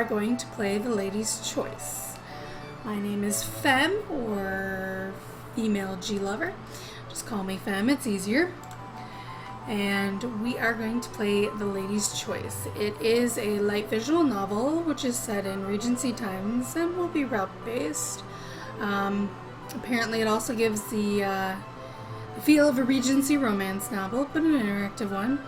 are going to play the Lady's Choice. My name is Fem, or Female G-Lover. Just call me Fem, it's easier. And we are going to play the Lady's Choice. It is a light visual novel, which is set in Regency times and will be route-based. Apparently it also gives the feel of a Regency romance novel, but an interactive one.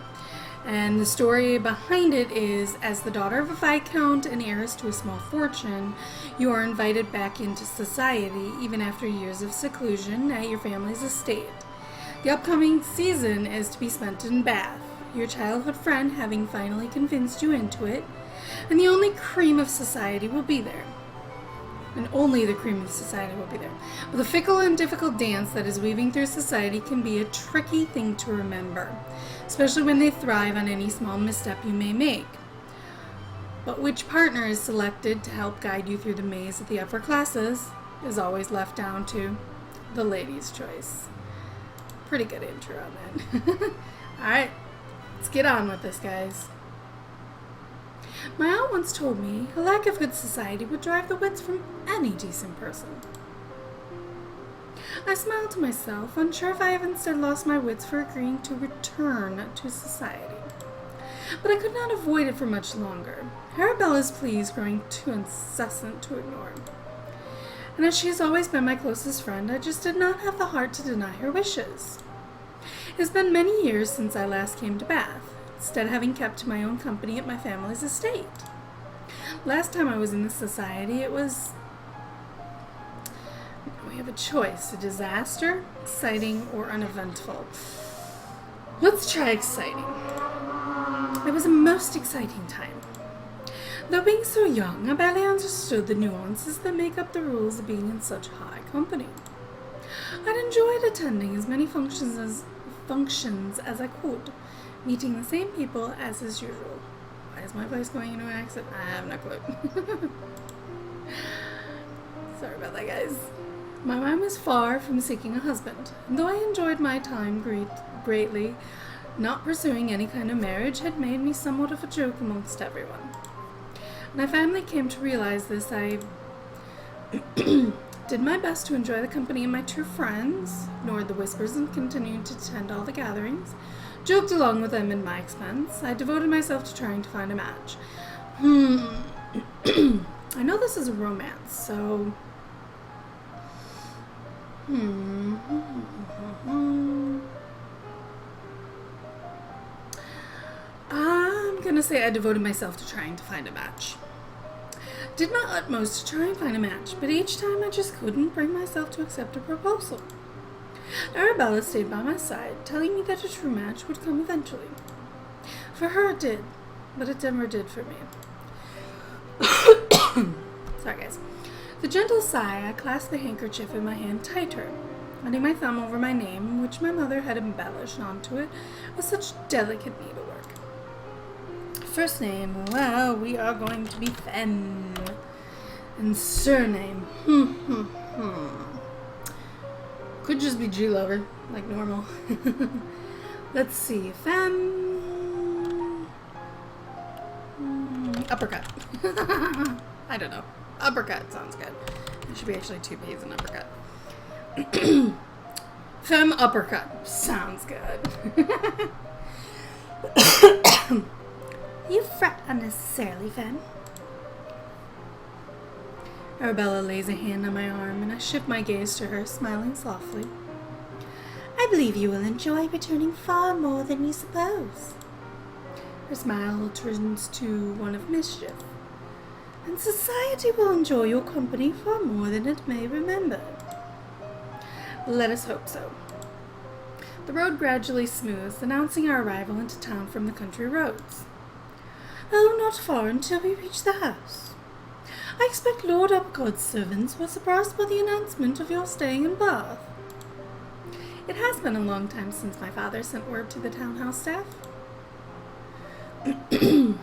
And the story behind it is, as the daughter of a viscount and heiress to a small fortune, you are invited back into society, even after years of seclusion at your family's estate. The upcoming season is to be spent in Bath, your childhood friend having finally convinced you into it, and the only cream of society will be there. And only the cream of society will be there. But the fickle and difficult dance that is weaving through society can be a tricky thing to remember, especially when they thrive on any small misstep you may make. But which partner is selected to help guide you through the maze of the upper classes is always left down to the Lady's Choice. Pretty good intro on that. Alright, let's get on with this, guys. My aunt once told me a lack of good society would drive the wits from any decent person. I smiled to myself, unsure if I have instead lost my wits for agreeing to return to society. But I could not avoid it for much longer, Arabella's pleas growing too incessant to ignore. And as she has always been my closest friend, I just did not have the heart to deny her wishes. It has been many years since I last came to Bath, instead having kept to my own company at my family's estate. Last time I was in this society, it was... We have a choice, a disaster, exciting, or uneventful. Let's try exciting. It was a most exciting time. Though being so young, I barely understood the nuances that make up the rules of being in such high company. I'd enjoyed attending as many functions as I could, meeting the same people as is usual. Why is my voice going into an accent? I have no clue. Sorry about that, guys. My mind was far from seeking a husband, and though I enjoyed my time greatly, not pursuing any kind of marriage had made me somewhat of a joke amongst everyone. When I finally came to realize this, I did my best to enjoy the company of my true friends, ignored the whispers and continued to attend all the gatherings, joked along with them at my expense. I devoted myself to trying to find a match. I know this is a romance, so... I'm gonna say I devoted myself to trying to find a match. Did my utmost to try and find a match, but each time I just couldn't bring myself to accept a proposal. Arabella stayed by my side, telling me that a true match would come eventually. For her it did, but it never did for me. Sorry, guys. With a gentle sigh, I clasped the handkerchief in my hand tighter, running my thumb over my name, which my mother had embellished onto it with such delicate needlework. First name, well, we are going to be Fem. And surname, could just be G-Lover, like normal. Let's see, Fem... Uppercut. I don't know. Uppercut sounds good. There should be actually two P's in uppercut. Fem uppercut. Sounds good. You fret unnecessarily, Fem. Arabella lays a hand on my arm, and I shift my gaze to her, smiling softly. I believe you will enjoy returning far more than you suppose. Her smile turns to one of mischief. And society will enjoy your company far more than it may remember. Let us hope so. The road gradually smooths, announcing our arrival into town from the country roads. Oh, not far until we reach the house. I expect Lord Upcott's servants were surprised by the announcement of your staying in Bath. It has been a long time since my father sent word to the townhouse staff. I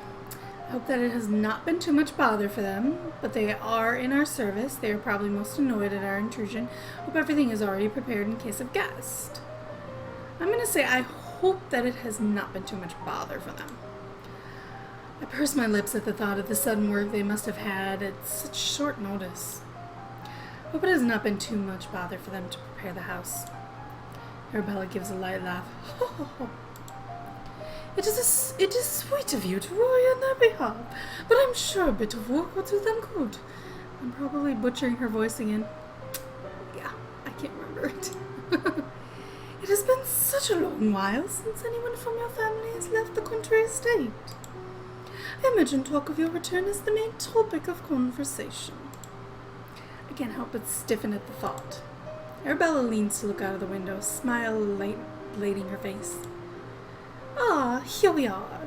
hope that it has not been too much bother for them, but they are in our service. They are probably most annoyed at our intrusion. Hope everything is already prepared in case of guest. I'm going to say I hope that it has not been too much bother for them. I pursed my lips at the thought of the sudden work they must have had at such short notice. Hope it has not been too much bother for them to prepare the house. Arabella gives a light laugh. It is sweet of you to worry on their behalf, but I'm sure a bit of work will do them good. I'm probably butchering her voice again. Yeah, I can't remember it. It has been such a long while since anyone from your family has left the country estate. I imagine talk of your return is the main topic of conversation. I can't help but stiffen at the thought. Arabella leans to look out of the window, smile lighting her face. Ah, here we are.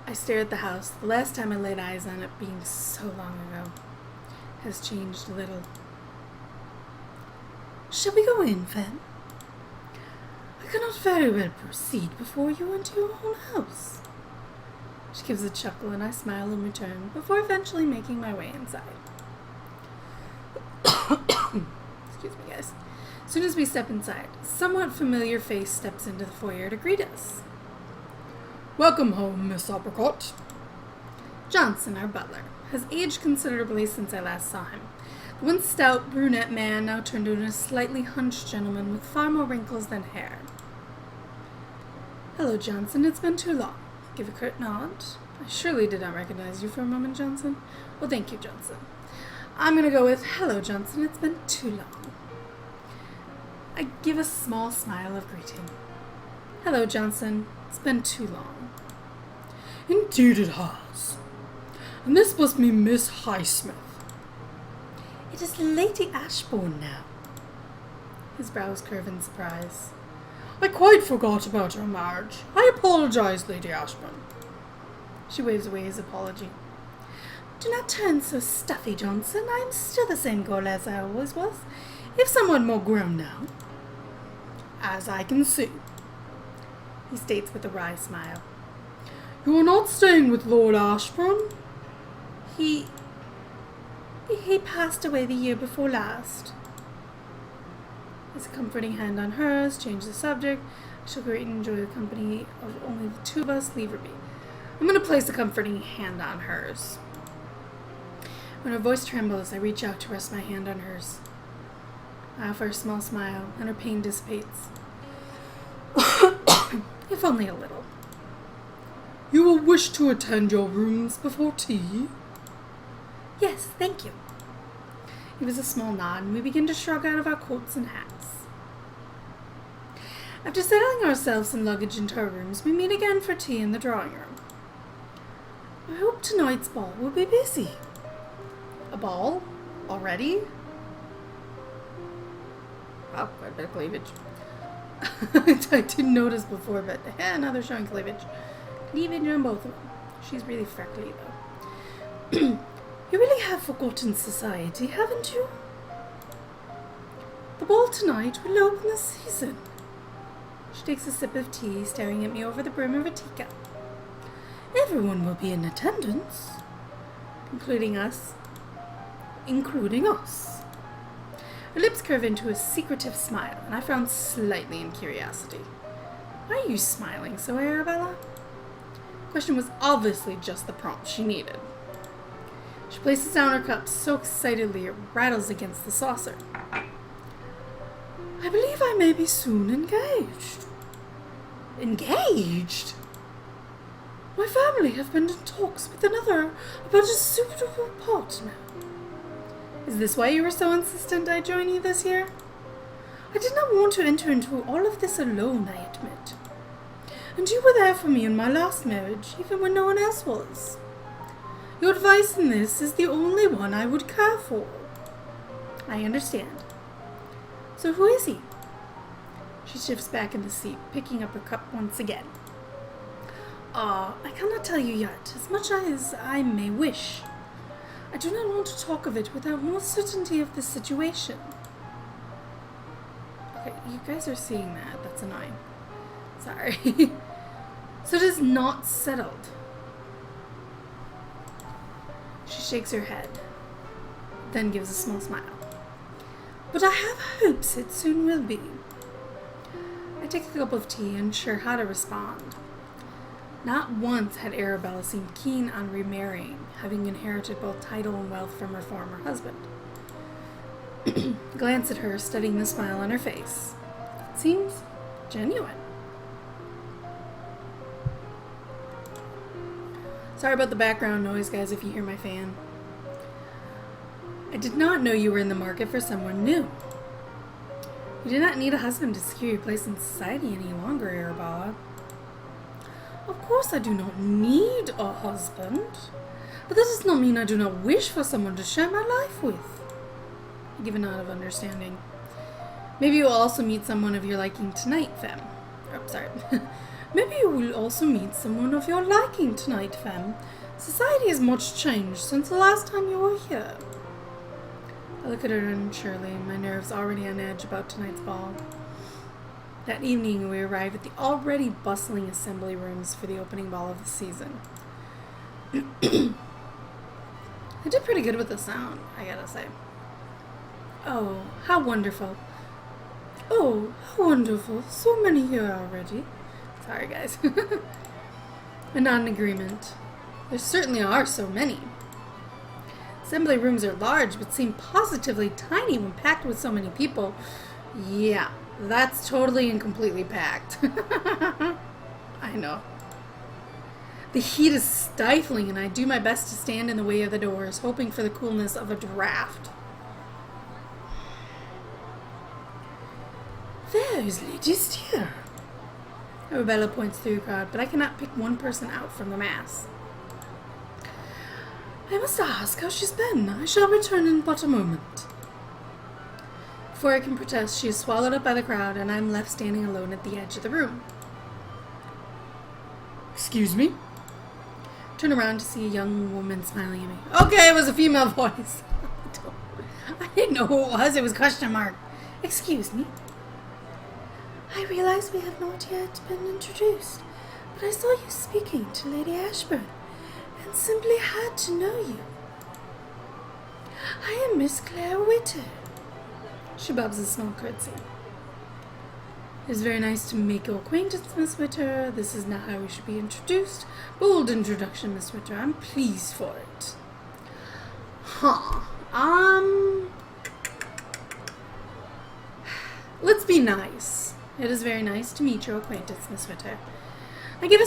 I stare at the house. The last time I laid eyes on it, being so long ago, has changed a little. Shall we go in, Fem? I cannot very well proceed before you enter your own house. She gives a chuckle and I smile in return, before eventually making my way inside. Excuse me, guys. As soon as we step inside, a somewhat familiar face steps into the foyer to greet us. Welcome home, Miss Apricot. Johnson, our butler, has aged considerably since I last saw him. The once stout brunette man now turned into a slightly hunched gentleman with far more wrinkles than hair. Hello, Johnson. It's been too long. Give a curt nod. I surely did not recognize you for a moment, Johnson. Well, thank you, Johnson. I'm going to go with, hello, Johnson. It's been too long. I give a small smile of greeting. Hello, Johnson. It's been too long. Indeed it has. And this must be Miss Highsmith. It is Lady Ashbourne now. His brows curve in surprise. I quite forgot about your marriage. I apologize, Lady Ashbourne. She waves away his apology. Do not turn so stuffy, Johnson. I am still the same girl as I always was, if somewhat more grown now. As I can see, he states with a wry smile. You are not staying with Lord Ashbourne? He passed away the year before last. His comforting hand on hers changed the subject. I shall greatly enjoy the company of only the two of us. Leave her be. I'm going to place a comforting hand on hers. When her voice trembles, I reach out to rest my hand on hers. I offer a small smile, and her pain dissipates. If only a little. You will wish to attend your rooms before tea? Yes, thank you. He gives a small nod, and we begin to shrug out of our coats and hats. After settling ourselves and luggage into our rooms, we meet again for tea in the drawing room. I hope tonight's ball will be busy. A ball? Already? Wow, quite a bit of cleavage. I didn't notice before, but now they're showing cleavage. Cleavage on both of them. She's really freckly, though. You really have forgotten society, haven't you? The ball tonight will open the season. She takes a sip of tea, staring at me over the brim of a teacup. Everyone will be in attendance, including us. Her lips curve into a secretive smile, and I frown slightly in curiosity. Why are you smiling so, Arabella? The question was obviously just the prompt she needed. She places down her cup so excitedly it rattles against the saucer. I believe I may be soon engaged. Engaged? My family have been in talks with another about a suitable partner. Is this why you were so insistent I join you this year? I did not want to enter into all of this alone, I admit. And you were there for me in my last marriage, even when no one else was. Your advice in this is the only one I would care for. I understand. So who is he? She shifts back in the seat, picking up her cup once again. I cannot tell you yet, as much as I may wish. I do not want to talk of it without more certainty of the situation. Okay, you guys are seeing that. That's annoying. Sorry. So it is not settled. She shakes her head, then gives a small smile. But I have hopes it soon will be. I take a cup of tea, unsure how to respond. Not once had Arabella seemed keen on remarrying, having inherited both title and wealth from her former husband. Glance at her, studying the smile on her face. It seems genuine. Sorry about the background noise, guys, if you hear my fan. I did not know you were in the market for someone new. You do not need a husband to secure your place in society any longer, Arabella. Of course I do not need a husband, but that does not mean I do not wish for someone to share my life with. I give a nod of understanding. Maybe you will also meet someone of your liking tonight, Femme. Oh, sorry. Maybe you will also meet someone of your liking tonight, Femme. Society has much changed since the last time you were here. I look at her unsurely, my nerves already on edge about tonight's ball. That evening, we arrived at the already bustling assembly rooms for the opening ball of the season. I did pretty good with the sound, I gotta say. Oh, how wonderful. Oh, how wonderful. So many here already. Sorry, guys. A nod in agreement. There certainly are so many. Assembly rooms are large, but seem positively tiny when packed with so many people. Yeah, that's totally and completely packed. I know. The heat is stifling, and I do my best to stand in the way of the doors, hoping for the coolness of a draft. There's Lady Steer. Arabella points through the crowd, but I cannot pick one person out from the mass. I must ask how she's been. I shall return in but a moment. Before I can protest, she is swallowed up by the crowd, and I'm left standing alone at the edge of the room. Excuse me? Turn around to see a young woman smiling at me. Okay, it was a female voice. I didn't know who it was. It was question mark. Excuse me. I realize we have not yet been introduced, but I saw you speaking to Lady Ashburn, and simply had to know you. I am Miss Claire Witter. She bobs a small curtsy. It is very nice to make your acquaintance, Miss Witter. This is not how we should be introduced. Bold introduction, Miss Witter. I'm pleased for it. Let's be nice. It is very nice to meet your acquaintance, Miss Witter. I give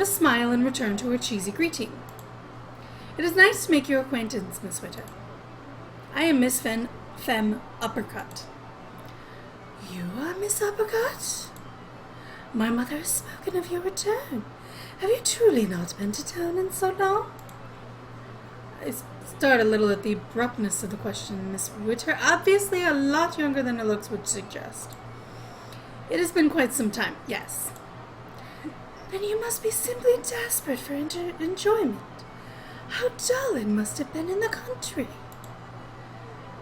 a smile in return to her cheesy greeting. It is nice to make your acquaintance, Miss Witter. I am Miss Femme Uppercut. You are Miss Uppercut? My mother has spoken of your return. Have you truly not been to town in so long? I start a little at the abruptness of the question, Miss Witter, obviously a lot younger than her looks would suggest. It has been quite some time, yes. Then you must be simply desperate for enjoyment. How dull it must have been in the country.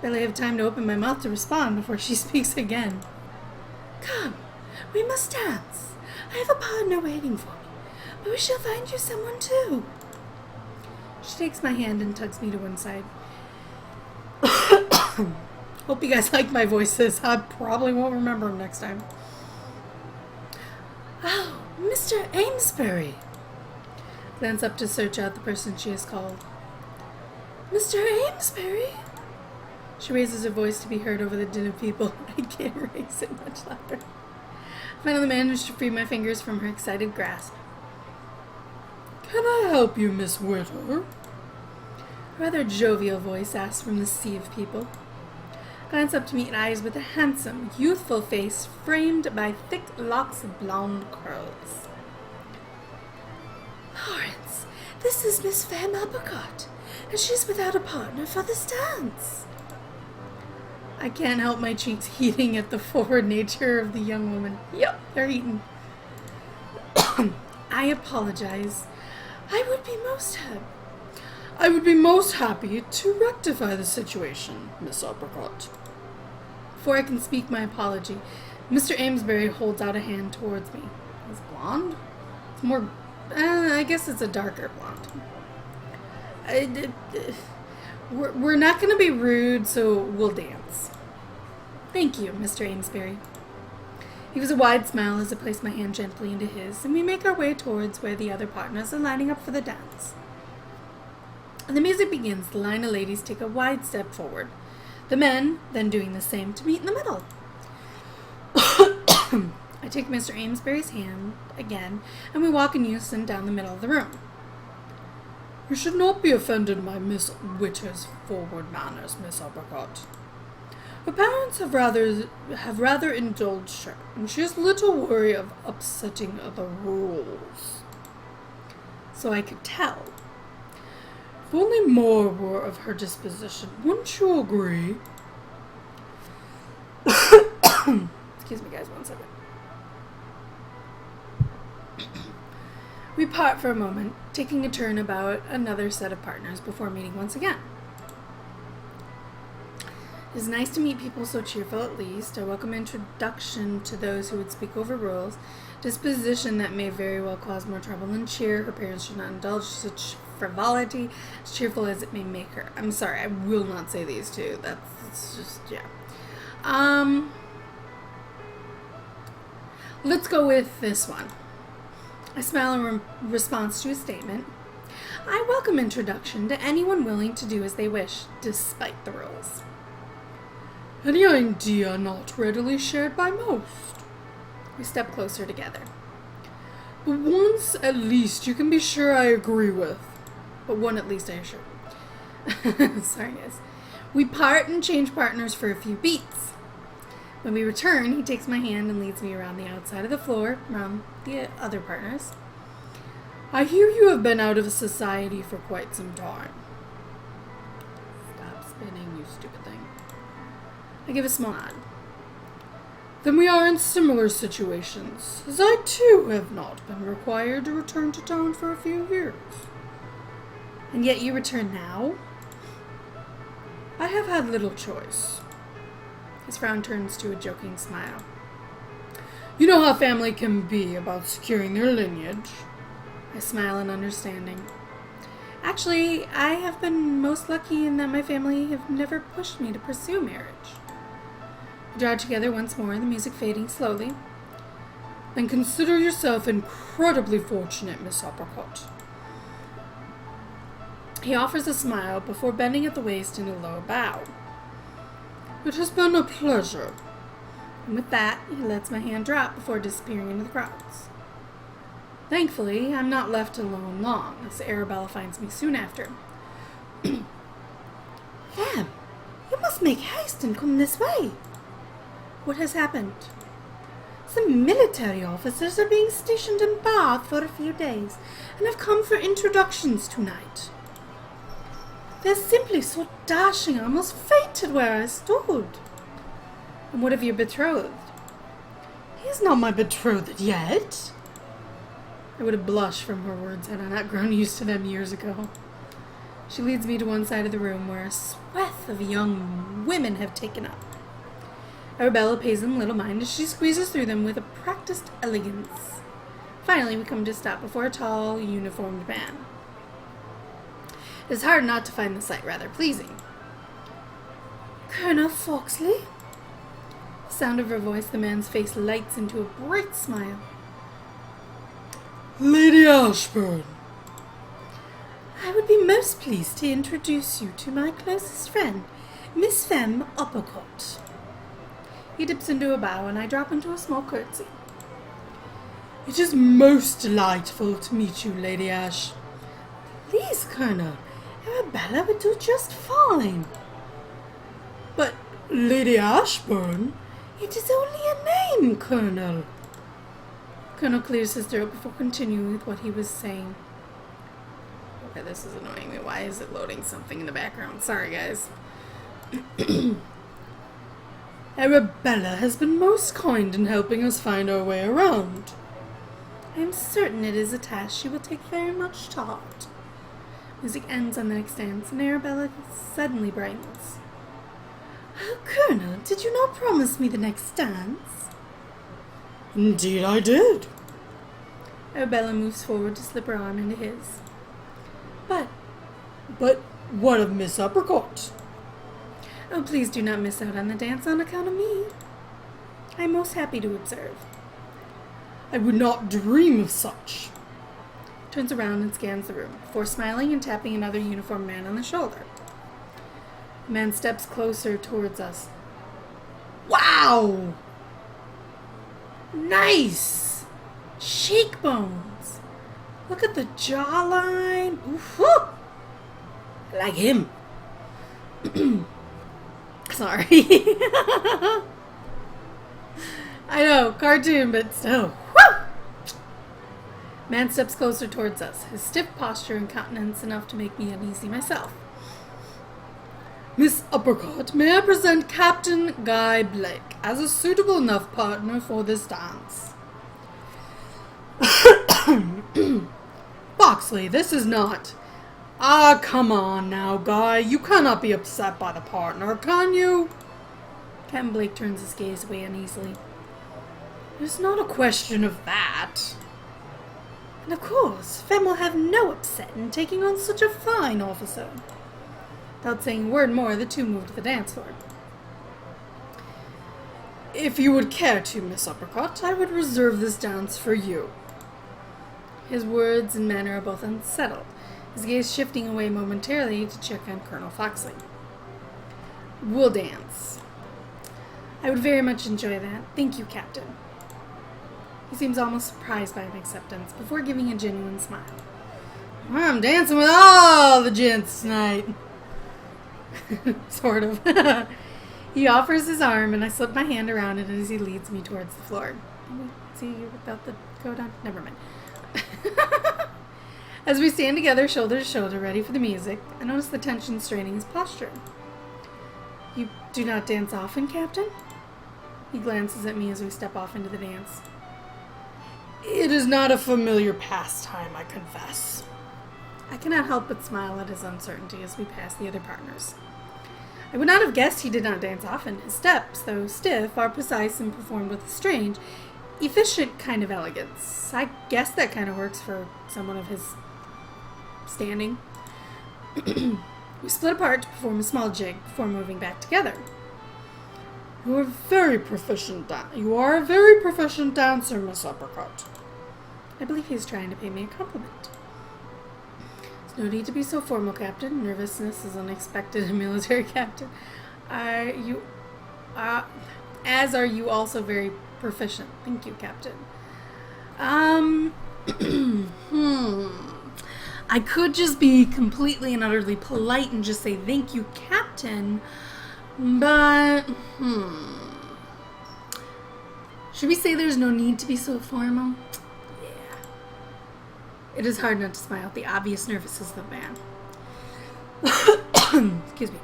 Barely have time to open my mouth to respond before she speaks again. Come, we must dance. I have a partner waiting for me, but we shall find you someone too. She takes my hand and tugs me to one side. Hope you guys like my voices. I probably won't remember them next time. Oh, Mr. Amesbury. Glance up to search out the person she has called. Mr. Amesbury? She raises her voice to be heard over the din of people. I can't raise it much louder. I finally manage to free my fingers from her excited grasp. Can I help you, Miss Witter? A rather jovial voice asks from the sea of people. Glance up to meet eyes with a handsome, youthful face framed by thick locks of blonde curls. Lawrence, this is Miss Femme Uppercut, and she's without a partner for this dance. I can't help my cheeks heating at the forward nature of the young woman. Yep, they're heating. I apologize. I would be most happy to rectify the situation, Miss Uppercut. Before I can speak my apology, Mr. Amesbury holds out a hand towards me. Is it blonde? It's more, I guess it's a darker blonde. We're not going to be rude, so we'll dance. Thank you, Mr. Amesbury. He gives a wide smile as I place my hand gently into his, and we make our way towards where the other partners are lining up for the dance. And the music begins. The line of ladies take a wide step forward. The men then doing the same to meet in the middle. I take Mr. Amesbury's hand again, and we walk in unison down the middle of the room. You should not be offended by Miss Witter's forward manners, Miss Uppercut. Her parents have rather indulged her, and she has little worry of upsetting the rules. So I could tell. If only more were of her disposition, wouldn't you agree? Excuse me, guys, 1 second. We part for a moment, taking a turn about another set of partners before meeting once again. It is nice to meet people so cheerful at least. A welcome introduction to those who would speak over rules. Disposition that may very well cause more trouble than cheer. Her parents should not indulge such frivolity, as cheerful as it may make her. I'm sorry, I will not say these two. That's just, yeah. Let's go with this one. I smile in response to his statement. I welcome introduction to anyone willing to do as they wish, despite the rules. Any idea not readily shared by most. We step closer together. But once at least you can be sure I agree with. But one at least I assure. Sorry, guys. We part and change partners for a few beats. When we return, he takes my hand and leads me around the outside of the floor, around the other partners. I hear you have been out of society for quite some time. Stop spinning, you stupid thing. I give a small nod. Then we are in similar situations, as I too have not been required to return to town for a few years. And yet you return now? I have had little choice. His frown turns to a joking smile. You know how family can be about securing their lineage. I smile in understanding. Actually, I have been most lucky in that my family have never pushed me to pursue marriage. We draw together once more, the music fading slowly. Then consider yourself incredibly fortunate, Miss Uppercut. He offers a smile before bending at the waist in a low bow. It has been a pleasure. And with that, he lets my hand drop before disappearing into the crowds. Thankfully, I'm not left alone long, as Arabella finds me soon after. Ma'am, you must make haste and come this way. What has happened? Some military officers are being stationed in Bath for a few days, and have come for introductions tonight. They're simply so dashing, I almost fainted where I stood. And what of your betrothed? He is not my betrothed yet. I would have blushed from her words had I not grown used to them years ago. She leads me to one side of the room where a swath of young women have taken up. Arabella pays them little mind as she squeezes through them with a practiced elegance. Finally, we come to a stop before a tall, uniformed man. It is hard not to find the sight rather pleasing. Colonel Foxley? The sound of her voice, the man's face lights into a bright smile. Lady Ashburn. I would be most pleased to introduce you to my closest friend, Miss Femme Uppercut. He dips into a bow, and I drop into a small curtsy. It is most delightful to meet you, Lady Ash. Please, Colonel, Arabella would do just fine. But, Lady Ashburn? It is only a name, Colonel. Colonel clears his throat before continuing with what he was saying. Okay, this is annoying me. Why is it loading something in the background? Sorry, guys. Arabella has been most kind in helping us find our way around. I am certain it is a task she will take very much to heart. Music ends on the next dance, and Arabella suddenly brightens. Oh, Colonel, did you not promise me the next dance? Indeed I did. Arabella moves forward to slip her arm into his. But what of Miss Uppercut? Oh, please do not miss out on the dance on account of me. I am most happy to observe. I would not dream of such. Turns around and scans the room, before smiling and tapping another uniformed man on the shoulder. The man steps closer towards us. Wow! Nice! Cheekbones! Look at the jawline. Ooh-hoo. I like him. Sorry. I know, cartoon, but still. Woo! Man steps closer towards us, his stiff posture and countenance enough to make me uneasy myself. Miss Uppercut, may I present Captain Guy Blake as a suitable enough partner for this dance? Boxley, this is not... Ah, come on now, Guy. You cannot be upset by the partner, can you? Captain Blake turns his gaze away uneasily. It's not a question of that. And of course, Fem will have no upset in taking on such a fine officer. Without saying a word more, the two moved to the dance floor. If you would care to, Miss Uppercut, I would reserve this dance for you. His words and manner are both unsettled, his gaze shifting away momentarily to check on Colonel Foxley. We'll dance. I would very much enjoy that. Thank you, Captain. He seems almost surprised by my acceptance, before giving a genuine smile. I'm dancing with all the gents tonight. Sort of. He offers his arm, and I slip my hand around it as he leads me towards the floor. See you about to go down? Never mind. As we stand together, shoulder to shoulder, ready for the music, I notice the tension straining his posture. You do not dance often, Captain? He glances at me as we step off into the dance. It is not a familiar pastime, I confess. I cannot help but smile at his uncertainty as we pass the other partners. I would not have guessed he did not dance often. His steps, though stiff, are precise and performed with a strange, efficient kind of elegance. I guess that kind of works for someone of his standing. We split apart to perform a small jig before moving back together. You are a very proficient dancer, Miss Uppercut. I believe he's trying to pay me a compliment. There's no need to be so formal, Captain. Nervousness is unexpected in a military captain. As are you also very proficient. Thank you, Captain. I could just be completely and utterly polite and just say thank you, Captain, but, should we say there's no need to be so formal? Yeah. It is hard not to smile at the obvious nervousness of the man. Excuse me.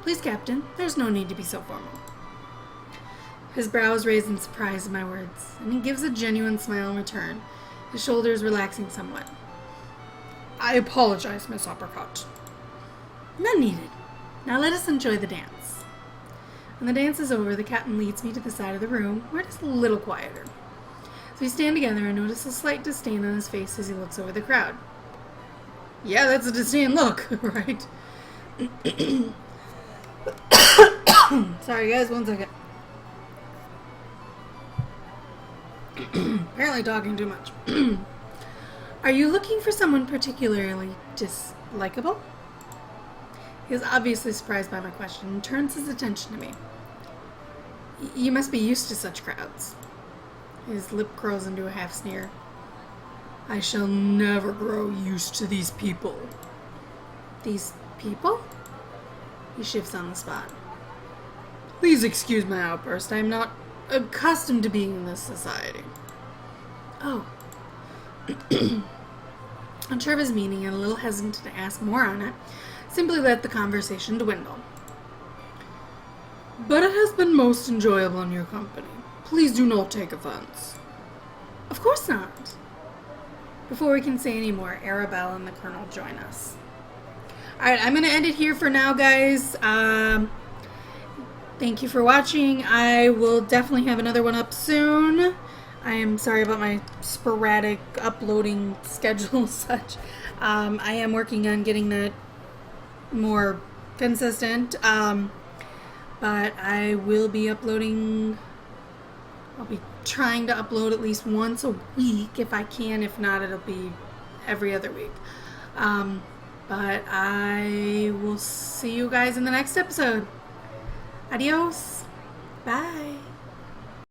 Please, Captain, there's no need to be so formal. His brows raise in surprise at my words, and he gives a genuine smile in return, his shoulders relaxing somewhat. I apologize, Miss Uppercut. None needed. Now let us enjoy the dance. When the dance is over, the captain leads me to the side of the room, where it is a little quieter. As we stand together, I notice a slight disdain on his face as he looks over the crowd. Yeah, that's a disdain look, right? Sorry guys, one second. Apparently talking too much. Are you looking for someone particularly dislikable? He is obviously surprised by my question and turns his attention to me. You must be used to such crowds. His lip curls into a half sneer. I shall never grow used to these people. These people? He shifts on the spot. Please excuse my outburst. I am not accustomed to being in this society. Oh. Unsure of his meaning and a little hesitant to ask more on it, simply let the conversation dwindle. But it has been most enjoyable in your company. Please do not take offense. Of course not. Before we can say any more, Arabelle and the Colonel join us. Alright, I'm going to end it here for now, guys. Thank you for watching. I will definitely have another one up soon. I am sorry about my sporadic uploading schedule such. I am working on getting that more consistent. But I will be uploading... I'll be trying to upload at least once a week if I can. If not, it'll be every other week. But I will see you guys in the next episode. Adios. Bye.